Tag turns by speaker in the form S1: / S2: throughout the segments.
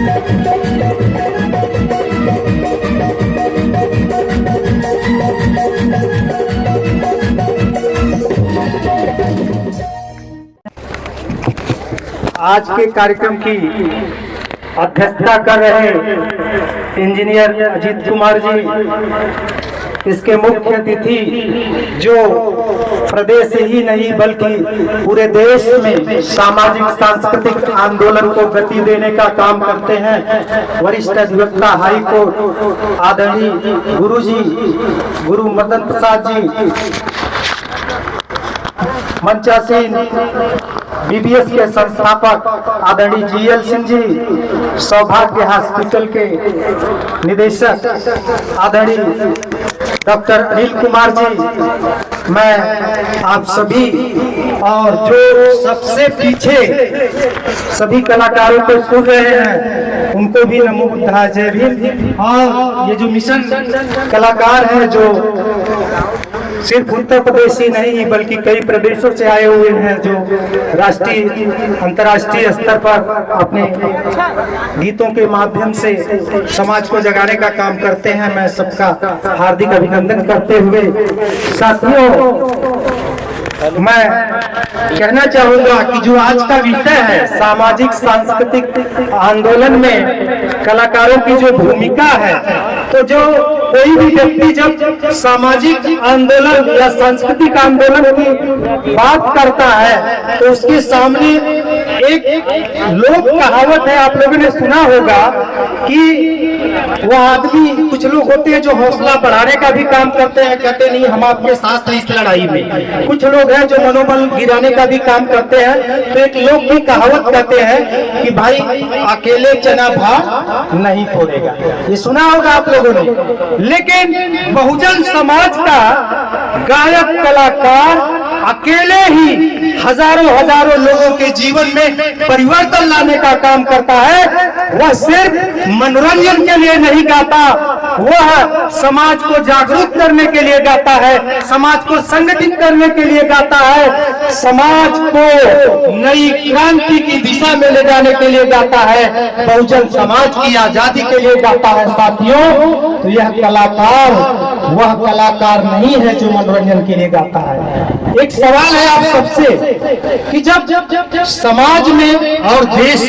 S1: आज के कार्यक्रम की अध्यक्षता कर रहे इंजीनियर अजीत कुमार जी, इसके मुख्य अतिथि जो प्रदेश ही नहीं बल्कि पूरे देश में सामाजिक सांस्कृतिक आंदोलन को गति देने का काम करते हैं, वरिष्ठ अधिवक्ता हाई कोर्ट आदरणीय गुरु मदन प्रसाद जी, मंचासीन बीबीएस के संस्थापक आदरणीय जीएल सिंह जी, सौभाग्य हॉस्पिटल के निदेशक आदरणीय डॉक्टर अनिल कुमार जी, मैं आप सभी और जो सबसे पीछे सभी कलाकारों को सुन रहे हैं उनको भी नमो बुद्धाय जय भीम। और ये जो मिशन कलाकार हैं जो सिर्फ उत्तर प्रदेश ही नहीं बल्कि कई प्रदेशों से आए हुए हैं, जो राष्ट्रीय अंतर्राष्ट्रीय स्तर पर अपने गीतों के माध्यम से समाज को जगाने का काम करते हैं, मैं सबका हार्दिक अभिनंदन करते हुए साथियों मैं कहना चाहूंगा कि जो आज का विषय है सामाजिक सांस्कृतिक आंदोलन में कलाकारों की जो भूमिका है, तो जो कोई भी व्यक्ति जब सामाजिक आंदोलन या सांस्कृतिक आंदोलन की बात करता है तो उसके सामने एक लोक कहावत है, आप लोगों ने सुना होगा कि वो आदमी, कुछ लोग होते हैं जो हौसला बढ़ाने का भी काम करते हैं, कहते नहीं हम आपके साथ हैं इस लड़ाई में, कुछ लोग हैं जो मनोबल गिराने का भी काम करते हैं। तो एक लोग की कहावत कहते हैं कि भाई अकेले चना भार नहीं फोड़ेगा, ये सुना होगा आप लोगों ने। लेकिन बहुजन समाज का गायक कलाकार अकेले ही हजारों लोगों के जीवन में परिवर्तन लाने का काम करता है। वह सिर्फ मनोरंजन के लिए नहीं गाता, वह समाज को जागरूक करने के लिए गाता है, समाज को संगठित करने के लिए गाता है, समाज को नई क्रांति की दिशा में ले जाने के लिए गाता है, बहुजन समाज की आजादी के लिए गाता है। साथियों, तो यह कलाकार वह कलाकार नहीं है जो मनोरंजन के लिए गाता है। एक सवाल है आप सबसे कि जब समाज में और देश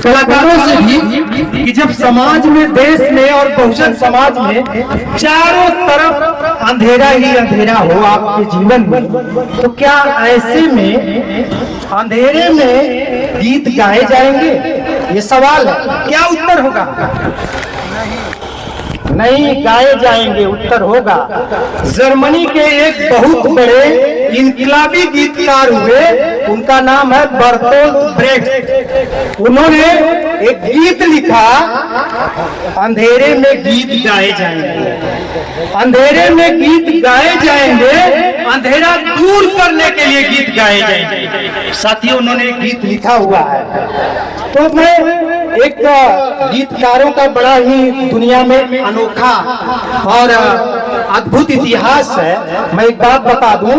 S1: कलाकारों से भी कि जब समाज में, देश में और बहुजन समाज में चारों तरफ अंधेरा ही अंधेरा हो आपके जीवन में, तो क्या ऐसे में अंधेरे में गीत गाए जाएंगे? ये सवाल है। क्या उत्तर होगा? नहीं गाए जाएंगे। उत्तर होगा जर्मनी के एक बहुत बड़े इनकलाबी गीतकार हुए, उनका नाम है बर्टोल्ट ब्रेख्ट। उन्होंने एक गीत लिखा, अंधेरे में गीत गाए जाएंगे, अंधेरे में गीत गाए जाएंगे, अंधेरा दूर करने के लिए गीत गाए जाएंगे। साथियों, उन्होंने एक गीत लिखा हुआ है। तो मैं एक गीतकारों का बड़ा ही दुनिया में अनोखा और अद्भुत इतिहास है। मैं एक बात बता दूं,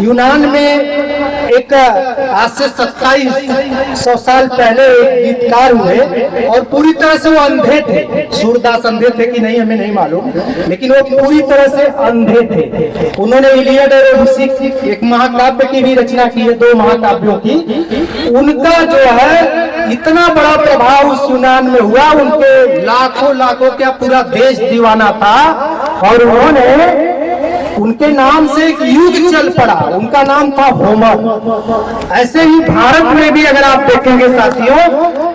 S1: यूनान में एक आज से 2700 साल पहले एक गीतकार हुए और पूरी तरह से वो अंधे थे। सूरदास अंधे थे कि नहीं हमें नहीं मालूम, लेकिन वो पूरी तरह से अंधे थे। उन्होंने इलियड और ओडिसी एक महाकाव्य की भी रचना की है, 2 महाकाव्यों की। उनका जो है इतना बड़ा प्रभाव उस यूनान में हुआ, उनके लाखों क्या पूरा देश दीवाना था और उन्होंने उनके नाम से एक युग चल पड़ा, उनका नाम था होमर। ऐसे ही भारत में भी अगर आप देखेंगे साथियों,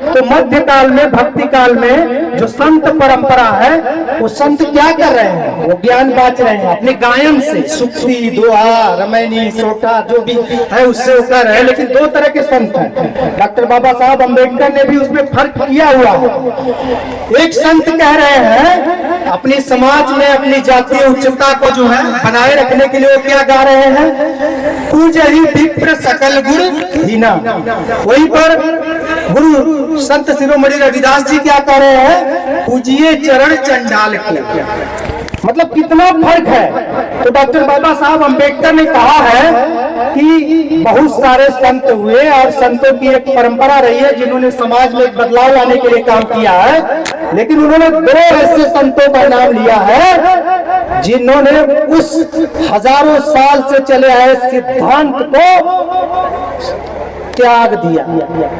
S1: तो मध्यकाल में, भक्ति काल में जो संत परंपरा है, वो संत क्या कर रहे हैं? वो ज्ञान बांट रहे हैं अपने गायन से, सुक्ति, दोहा, रमैनी, सोटा जो भी है उससे वो कर रहे हैं। लेकिन 2 तरह के संत हैं। डॉक्टर बाबा साहब अम्बेडकर ने भी उसमें फर्क किया हुआ है। एक संत कह रहे हैं अपनी समाज में अपनी जातीय उच्चता को जो है बनाए रखने के लिए वो क्या गा रहे हैं? पूजहि विप्र सकल गुण हीना। वहीं पर गुरु संत शिरोमणि रविदास जी क्या कह रहे हैं? पूजिए चरण चंडाल के। मतलब कितना फर्क है। तो डॉक्टर बाबा साहब अम्बेडकर ने कहा है कि बहुत सारे संत हुए और संतों की एक परंपरा रही है जिन्होंने समाज में एक बदलाव लाने के लिए काम किया है, लेकिन उन्होंने दो ऐसे संतों का नाम लिया है जिन्होंने उस हजारों साल से चले आए सिद्धांत को त्याग दिया।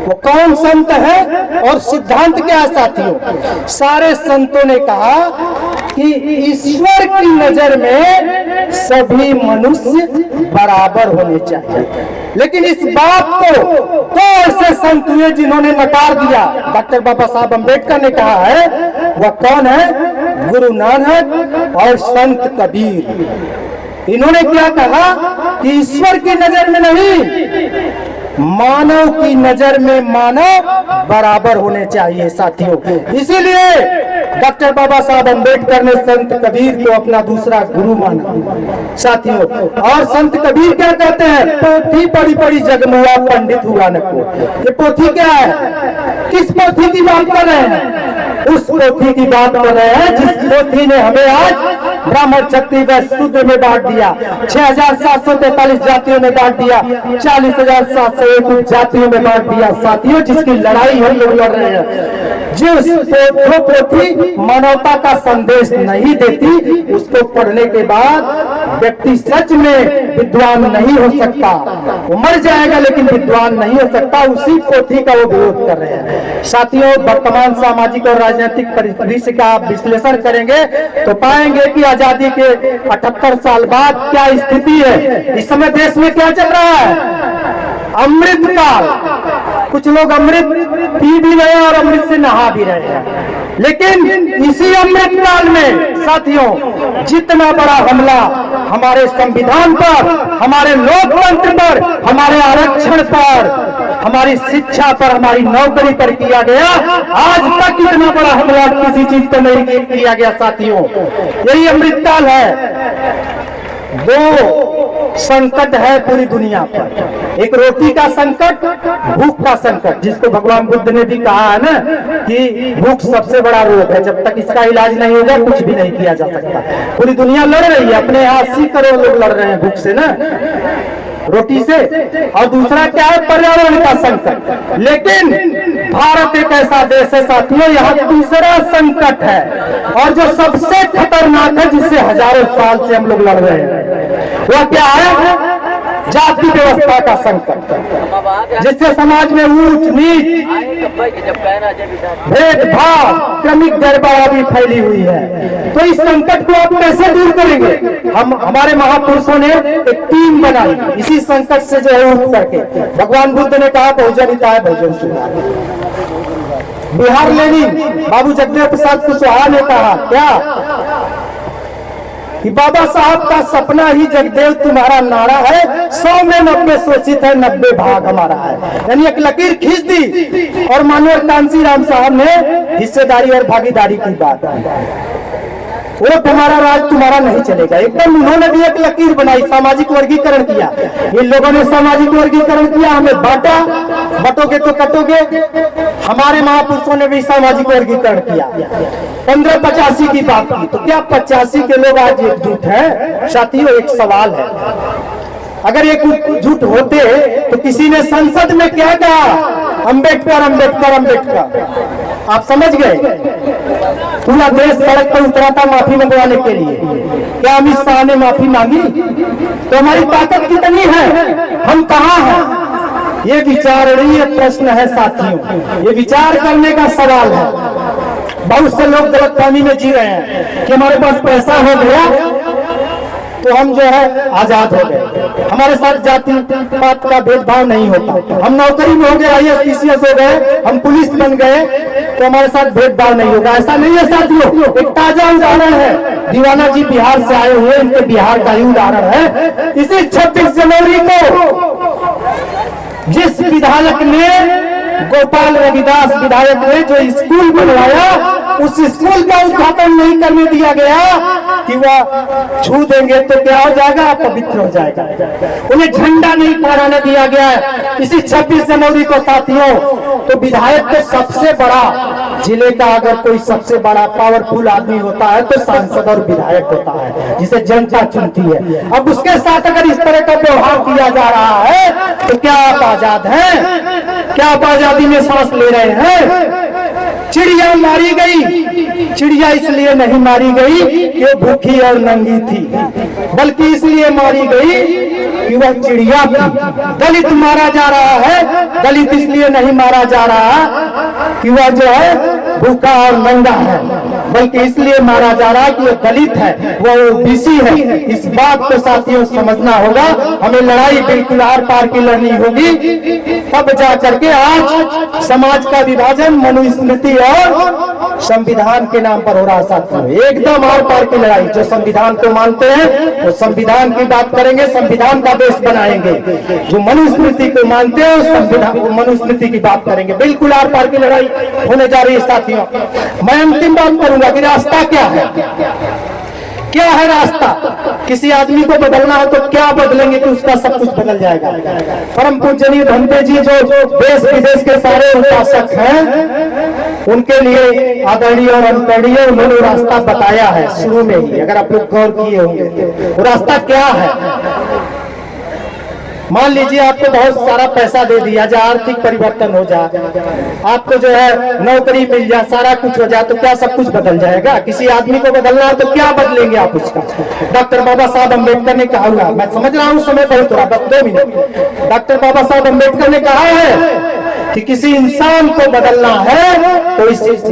S1: वो कौन संत है और सिद्धांत क्या है साथियों? सारे संतों ने कहा कि ईश्वर की नजर में सभी मनुष्य बराबर होने चाहिए, लेकिन इस बात को तो ऐसे संत हुए जिन्होंने नकार दिया। डॉक्टर बाबा साहब अम्बेडकर ने कहा है, वह कौन है? गुरु नानक और संत कबीर। इन्होंने क्या कहा कि ईश्वर की नजर में नहीं, मानव की नजर में मानव बराबर होने चाहिए साथियों। इसीलिए डॉक्टर बाबा साहब अम्बेडकर ने संत कबीर को अपना दूसरा गुरु माना साथियों। और संत कबीर क्या कहते हैं? पोथी पढ़ी पढ़ी जगमुआ पंडित हुआ न को। ये पोथी क्या है? किस पोथी की बात कर रहे हैं? उस पोथी की बात कर रहे हैं जिस पोथी ने हमें आज ब्राह्मण क्षत्रिय वैश्य शूद्र में बांट दिया, 6743 जातियों में बांट दिया, 40,701 जातियों में बांट दिया साथियों, जिसकी लड़ाई हम लोग लड़ रहे हैं। जिस पोथी मानवता का संदेश नहीं देती, उसको पढ़ने के बाद व्यक्ति सच में विद्वान नहीं हो सकता। वो मर जाएगा लेकिन विद्वान नहीं हो सकता। उसी पोथी का वो विरोध कर रहे हैं साथियों। वर्तमान सामाजिक और राजनीतिक परिदृश्य का आप विश्लेषण करेंगे तो पाएंगे कि आजादी के 78 साल बाद क्या स्थिति है। इस समय देश में क्या चल रहा है? अमृत काल। कुछ लोग अमृत पी भी रहे हैं और अमृत से नहा भी रहे हैं, लेकिन इसी अमृत काल में साथियों जितना बड़ा हमला हमारे संविधान पर, हमारे लोकतंत्र पर, हमारे आरक्षण पर, हमारी शिक्षा पर, हमारी नौकरी पर किया गया, आज तक इतना बड़ा हमला किसी चीज पर नहीं किया गया साथियों। यही अमृत काल है। दो संकट है पूरी दुनिया पर, एक रोटी का संकट, भूख का संकट, जिसको भगवान बुद्ध ने भी कहा है ना कि भूख सबसे बड़ा रोग है, जब तक इसका इलाज नहीं होगा कुछ भी नहीं किया जा सकता। पूरी दुनिया लड़ रही है, अपने यहाँ 80 करोड़ लोग लड़ रहे हैं भूख से ना, रोटी से। और दूसरा क्या है? पर्यावरण का संकट। लेकिन भारत एक ऐसा देश है साथियों, यहाँ तीसरा संकट है और जो सबसे खतरनाक है, जिससे हजारों साल से हम लोग लड़ रहे हैं, वह क्या है? जाति व्यवस्था का संकट, जिससे समाज में ऊंच नीच, भेदभाव, क्रमिक गड़बड़ी फैली हुई है। तो इस संकट को आप कैसे दूर करेंगे? हमारे महापुरुषों ने एक टीम बनाई इसी संकट से जो है उठ करके। भगवान बुद्ध ने कहा बहुजन हिताय बहुजन सुखाय। बिहार लेनिन बाबू जगदेव प्रसाद कुशवाहा ने कहा क्या कि बाबा साहब का सपना ही जगदेव तुम्हारा नारा है, 100 में 90 शोषित है, 90 भाग हमारा है। यानी एक लकीर खींच दी और मानव कांसी राम साहब ने हिस्सेदारी और भागीदारी की बात की। वो तुम्हारा राज तुम्हारा नहीं चलेगा, एकदम उन्होंने भी एक लकीर बनाई, सामाजिक वर्गीकरण किया। इन लोगों ने सामाजिक वर्गीकरण किया, हमें बांटा, बटोगे तो कटोगे। हमारे महापुरुषों ने भी सामाजिक वर्गीकरण किया। 1585 की बात की, तो क्या 85 के लोग आज एकजुट हैं? साथियों एक सवाल है, अगर एकजुट होते तो किसी ने संसद में क्या कहा? अंबेडकर अंबेडकर अंबेडकर। आप समझ गए? पूरा देश सड़क पर उतरा था माफी मंगवाने के लिए। क्या अमित शाह ने माफी मांगी? तो हमारी ताकत कितनी है, हम कहाँ हैं? ये विचारणीय प्रश्न है साथियों, ये विचार करने का सवाल है। बहुत से लोग गलतफहमी में जी रहे हैं कि हमारे पास पैसा हो गया तो हम जो है आजाद हो गए, हमारे साथ जाति पात का भेदभाव नहीं होता, हम नौकरी में हो गए, IAS PCS हो गए, हम पुलिस बन गए तो हमारे साथ भेदभाव नहीं होगा। ऐसा नहीं है साथियों। एक ताजा उदाहरण है, दीवाना जी बिहार से आए हुए, इनके बिहार का ही उदाहरण है। इसी 26 जनवरी को जिस विधायक ने, गोपाल रविदास विधायक ने जो स्कूल बनवाया, उस स्कूल का उद्घाटन नहीं करने दिया गया कि वह छू देंगे तो क्या हो जाएगा? पवित्र हो जाएगा। उन्हें झंडा नहीं फहराने दिया गया। इसी 26 जनवरी को साथियों तो विधायक तो सबसे बड़ा, जिले का अगर कोई सबसे बड़ा पावरफुल आदमी होता है तो सांसद और विधायक होता है, जिसे जनता चुनती है। अब उसके साथ अगर इस तरह का व्यवहार किया जा रहा है तो क्या आप आजाद हैं? क्या आप आजादी में सांस ले रहे हैं? चिड़िया मारी गई, चिड़िया इसलिए नहीं मारी गई कि वो भूखी और नंगी थी, बल्कि इसलिए मारी गई कि वह चिड़िया थी। दलित मारा जा रहा है, दलित इसलिए नहीं मारा जा रहा कि वह जो है भूखा और नंगा है, बल्कि इसलिए मारा जा रहा है कि वह दलित है, वह ओबीसी है। इस बात को साथियों समझना होगा। हमें लड़ाई बिल्कुल आर पार की लड़नी होगी, तब जा करके आज समाज का विभाजन मनुस्मृति और संविधान के नाम पर हो रहा साथियों। एकदम आर पार की लड़ाई। जो संविधान को मानते हैं वो संविधान की बात करेंगे, संविधान का देश बनाएंगे। जो मनुस्मृति को मानते हैं संविधान मनुस्मृति की बात करेंगे। बिल्कुल आर पार की लड़ाई होने जा रही है साथियों। मैं अंतिम बात करूंगा कि रास्ता क्या है, क्या है रास्ता। किसी आदमी को बदलना है तो क्या बदलेंगे कि उसका सब कुछ बदल जाएगा। परम पूजनीय भंते जी जो देश विदेश के सारे उपासक हैं, उनके लिए आदरणीय और अनुकरणीय उन्होंने रास्ता बताया है शुरू में ही, अगर आप लोग गौर किए होंगे। वो रास्ता क्या है? मान लीजिए आपको बहुत सारा पैसा दे दिया जाए, आर्थिक परिवर्तन हो जाए, आपको जो है नौकरी मिल जाए, सारा कुछ हो जाए, तो क्या सब कुछ बदल जाएगा? किसी आदमी को बदलना है तो क्या बदलेंगे आप उसका? डॉक्टर बाबा साहब अम्बेडकर ने कहा हुआ, मैं समझ रहा हूँ समय बहुत थोड़ा, बस 2 मिनट। डॉक्टर बाबा साहब अम्बेडकर ने कहा है कि किसी इंसान को बदलना है तो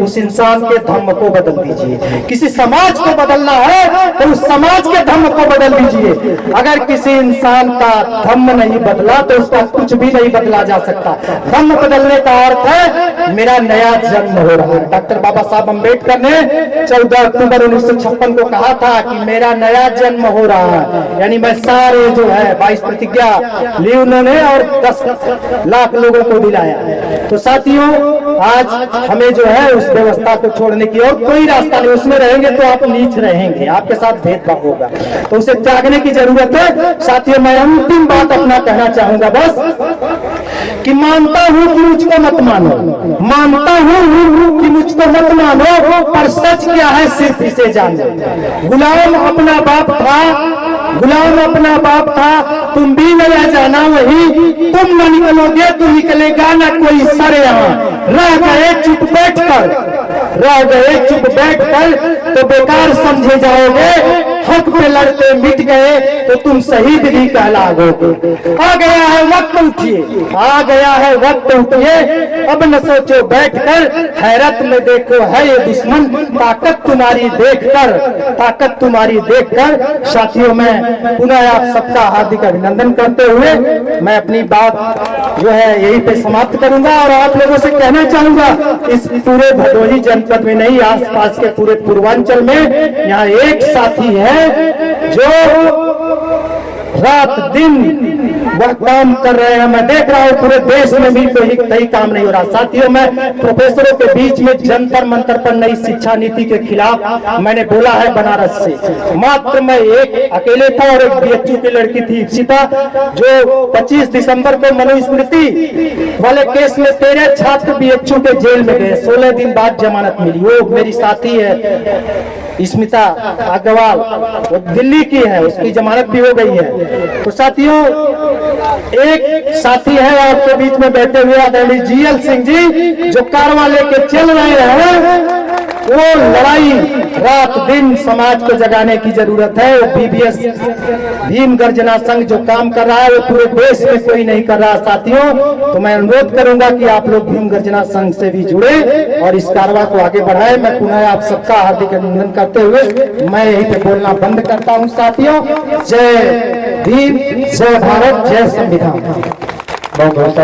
S1: उस इंसान के धर्म को बदल दीजिए। किसी समाज को बदलना है तो उस समाज के धर्म को बदल दीजिए। अगर किसी इंसान का धर्म नहीं बदला तो उसका कुछ भी नहीं बदला जा सकता। धर्म बदलने का अर्थ है मेरा नया जन्म हो रहा है। डॉक्टर बाबा साहब अम्बेडकर ने 14 अक्टूबर 1956 को कहा था कि मेरा नया जन्म हो रहा है, यानी मैं सारे जो है 22 प्रतिज्ञा ली उन्होंने और 10 लाख लोगों को दिलाया। तो साथियों आज हमें जो है उस व्यवस्था को छोड़ने की और कोई रास्ता नहीं। उसमें रहेंगे तो आप नीच रहेंगे, आपके साथ भेदभाव होगा, तो उसे त्यागने की जरूरत है। साथियों मैं अंतिम बात अपना कहना चाहूंगा बस कि मानता हूं कि मुझको मत मानो, मानता हूं कि मुझको मत मानो, पर सच क्या है सिर्फ इसे जानो। गुलाम अपना बाप था, गुलाम अपना बाप था, तुम भी न रह जाना वही, तुम न निकलोगे तो निकलेगा न कोई सर। यहाँ रह गए चुप बैठकर, रह गए चुप बैठकर तो बेकार समझे जाओगे, हक पे लड़ते मिट गए तो तुम शहीद भी कहलाओगे। आ गया है वक्त उठिए, आ गया है वक्त उठिए, अब न सोचो बैठकर, हैरत में देखो है ये दुश्मन, ताकत तुम्हारी देखकर, ताकत तुम्हारी देखकर। साथियों मैं पुनः आप सबका हार्दिक अभिनंदन करते हुए मैं अपनी बात जो है यहीं पे समाप्त करूंगा और आप लोगों से कहना चाहूंगा इस पूरे भदोही जनपद में नहीं, आसपास के पूरे पूर्वांचल में यहाँ एक साथी है जो रात दिन वह काम कर रहे हैं। मैं देख रहा हूँ पूरे देश में भी कोई काम नहीं हो रहा। साथियों मैं प्रोफेसरों के बीच में जंतर मंतर पर नई शिक्षा नीति के खिलाफ मैंने बोला है बनारस से। मात्र मैं एक अकेले था और एक बीएचयू की लड़की थी इप्सिता, जो 25 दिसंबर को मनुस्मृति वाले केस में 13 छात्र बीएचयू के जेल में गए, 16 दिन बाद जमानत मिली। वो मेरी साथी है स्मिता अग्रवाल, वो दिल्ली की है, उसकी जमानत भी हो गई है। तो साथियों एक साथी है आपके बीच में बैठे हुए आदरणीय जीएल सिंह जी, जो कारवां लेके चल रहे हैं। वो लड़ाई रात दिन समाज को जगाने की जरूरत है। वो बीबीएस भीम गर्जना संघ जो काम कर रहा है वो पूरे देश में कोई नहीं कर रहा साथियों। तो मैं अनुरोध करूंगा कि आप लोग भीम गर्जना संघ से भी जुड़े और इस कारवां को आगे बढ़ाए। मैं पुनः आप सबका हार्दिक अभिनंदन करते हुए मैं यहीं पे बोलना बंद करता हूं साथियों। जय भीम, जय भारत, जय संविधान। बहुत बहुत